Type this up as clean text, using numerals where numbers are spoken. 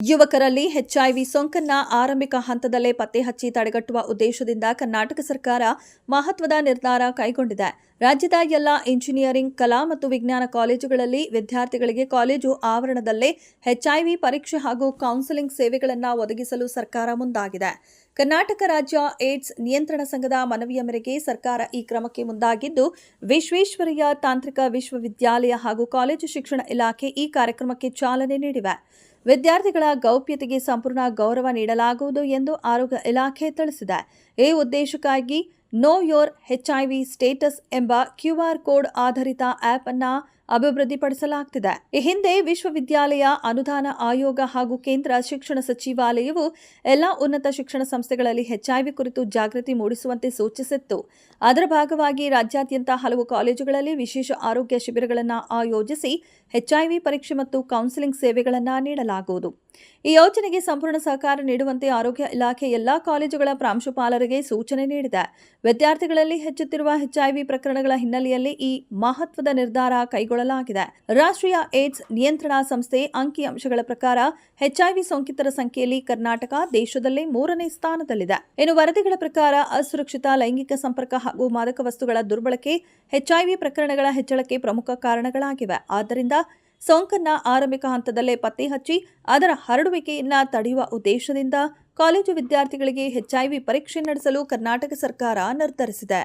ಯುವಕರಲ್ಲಿ ಎಚ್ಐವಿ ಸೋಂಕನ್ನ ಆರಂಭಿಕ ಹಂತದಲ್ಲೇ ಪತ್ತೆ ಹಚ್ಚಿ ತಡೆಗಟ್ಟುವ ಉದ್ದೇಶದಿಂದ ಕರ್ನಾಟಕ ಸರ್ಕಾರ ಮಹತ್ವದ ನಿರ್ಧಾರ ಕೈಗೊಂಡಿದೆ. ರಾಜ್ಯದ ಎಲ್ಲ ಇಂಜಿನಿಯರಿಂಗ್, ಕಲಾ ಮತ್ತು ವಿಜ್ಞಾನ ಕಾಲೇಜುಗಳಲ್ಲಿ ವಿದ್ಯಾರ್ಥಿಗಳಿಗೆ ಕಾಲೇಜು ಆವರಣದಲ್ಲೇ ಎಚ್ಐವಿ ಪರೀಕ್ಷೆ ಹಾಗೂ ಕೌನ್ಸೆಲಿಂಗ್ ಸೇವೆಗಳನ್ನು ಒದಗಿಸಲು ಸರ್ಕಾರ ಮುಂದಾಗಿದೆ. ಕರ್ನಾಟಕ ರಾಜ್ಯ ಏಡ್ಸ್ ನಿಯಂತ್ರಣ ಸಂಘದ ಮನವಿಯ ಮೇರೆಗೆ ಸರ್ಕಾರ ಈ ಕ್ರಮಕ್ಕೆ ಮುಂದಾಗಿದ್ದು, ವಿಶ್ವೇಶ್ವರಯ್ಯ ತಾಂತ್ರಿಕ ವಿಶ್ವವಿದ್ಯಾಲಯ ಹಾಗೂ ಕಾಲೇಜು ಶಿಕ್ಷಣ ಇಲಾಖೆ ಈ ಕಾರ್ಯಕ್ರಮಕ್ಕೆ ಚಾಲನೆ ನೀಡಿವೆ. ವಿದ್ಯಾರ್ಥಿಗಳ ಗೌಪ್ಯತೆಗೆ ಸಂಪೂರ್ಣ ಗೌರವ ನೀಡಲಾಗುವುದು ಎಂದು ಆರೋಗ್ಯ ಇಲಾಖೆ ತಿಳಿಸಿದೆ. ಈ ಉದ್ದೇಶಕ್ಕಾಗಿ ನೋ ಯೋರ್ ಎಚ್ಐವಿ ಸ್ಟೇಟಸ್ ಎಂಬ ಕ್ಯೂಆರ್ ಕೋಡ್ ಆಧಾರಿತ ಆಪ್ ಅನ್ನು ಅಭಿವೃದ್ಧಿಪಡಿಸಲಾಗುತ್ತಿದೆ. ಈ ಹಿಂದೆ ವಿಶ್ವವಿದ್ಯಾಲಯ ಅನುದಾನ ಆಯೋಗ ಹಾಗೂ ಕೇಂದ್ರ ಶಿಕ್ಷಣ ಸಚಿವಾಲಯವು ಎಲ್ಲಾ ಉನ್ನತ ಶಿಕ್ಷಣ ಸಂಸ್ಥೆಗಳಲ್ಲಿ ಎಚ್ಐವಿ ಕುರಿತು ಜಾಗೃತಿ ಮೂಡಿಸುವಂತೆ ಸೂಚಿಸಿತ್ತು. ಅದರ ಭಾಗವಾಗಿ ರಾಜ್ಯಾದ್ಯಂತ ಹಲವು ಕಾಲೇಜುಗಳಲ್ಲಿ ವಿಶೇಷ ಆರೋಗ್ಯ ಶಿಬಿರಗಳನ್ನು ಆಯೋಜಿಸಿ ಎಚ್ಐವಿ ಪರೀಕ್ಷೆ ಮತ್ತು ಕೌನ್ಸೆಲಿಂಗ್ ಸೇವೆಗಳನ್ನು ನೀಡಲಾಗುವುದು. ಈ ಯೋಜನೆಗೆ ಸಂಪೂರ್ಣ ಸಹಕಾರ ನೀಡುವಂತೆ ಆರೋಗ್ಯ ಇಲಾಖೆ ಎಲ್ಲಾ ಕಾಲೇಜುಗಳ ಪ್ರಾಂಶುಪಾಲರಿಗೆ ಸೂಚನೆ ನೀಡಿದೆ. ವಿದ್ಯಾರ್ಥಿಗಳಲ್ಲಿ ಹೆಚ್ಚುತ್ತಿರುವ ಎಚ್ಐವಿ ಪ್ರಕರಣಗಳ ಹಿನ್ನೆಲೆಯಲ್ಲಿ ಈ ಮಹತ್ವದ ನಿರ್ಧಾರ ಕೈಗೊಳ್ಳಲಾಗಿದೆ. ರಾಷ್ಟ್ರೀಯ ಏಡ್ಸ್ ನಿಯಂತ್ರಣ ಸಂಸ್ಥೆ ಅಂಕಿಅಂಶಗಳ ಪ್ರಕಾರ ಎಚ್ಐವಿ ಸೋಂಕಿತರ ಸಂಖ್ಯೆಯಲ್ಲಿ ಕರ್ನಾಟಕ ದೇಶದಲ್ಲೇ 3ನೇ ಸ್ಥಾನದಲ್ಲಿದೆ. ಇನ್ನು ವರದಿಗಳ ಪ್ರಕಾರ ಅಸುರಕ್ಷಿತ ಲೈಂಗಿಕ ಸಂಪರ್ಕ ಹಾಗೂ ಮಾದಕ ವಸ್ತುಗಳ ದುರ್ಬಳಕೆ ಎಚ್ಐವಿ ಪ್ರಕರಣಗಳ ಹೆಚ್ಚಳಕ್ಕೆ ಪ್ರಮುಖ ಕಾರಣಗಳಾಗಿವೆ. ಆದ್ದರಿಂದ ಸೋಂಕನ್ನ ಆರಂಭಿಕ ಹಂತದಲ್ಲೇ ಪತ್ತೆ ಹಚ್ಚಿ ಅದರ ಹರಡುವಿಕೆಯನ್ನ ತಡೆಯುವ ಉದ್ದೇಶದಿಂದ ಕಾಲೇಜು ವಿದ್ಯಾರ್ಥಿಗಳಿಗೆ ಎಚ್ಐವಿ ಪರೀಕ್ಷೆ ನಡೆಸಲು ಕರ್ನಾಟಕ ಸರ್ಕಾರ ನಿರ್ಧರಿಸಿದೆ.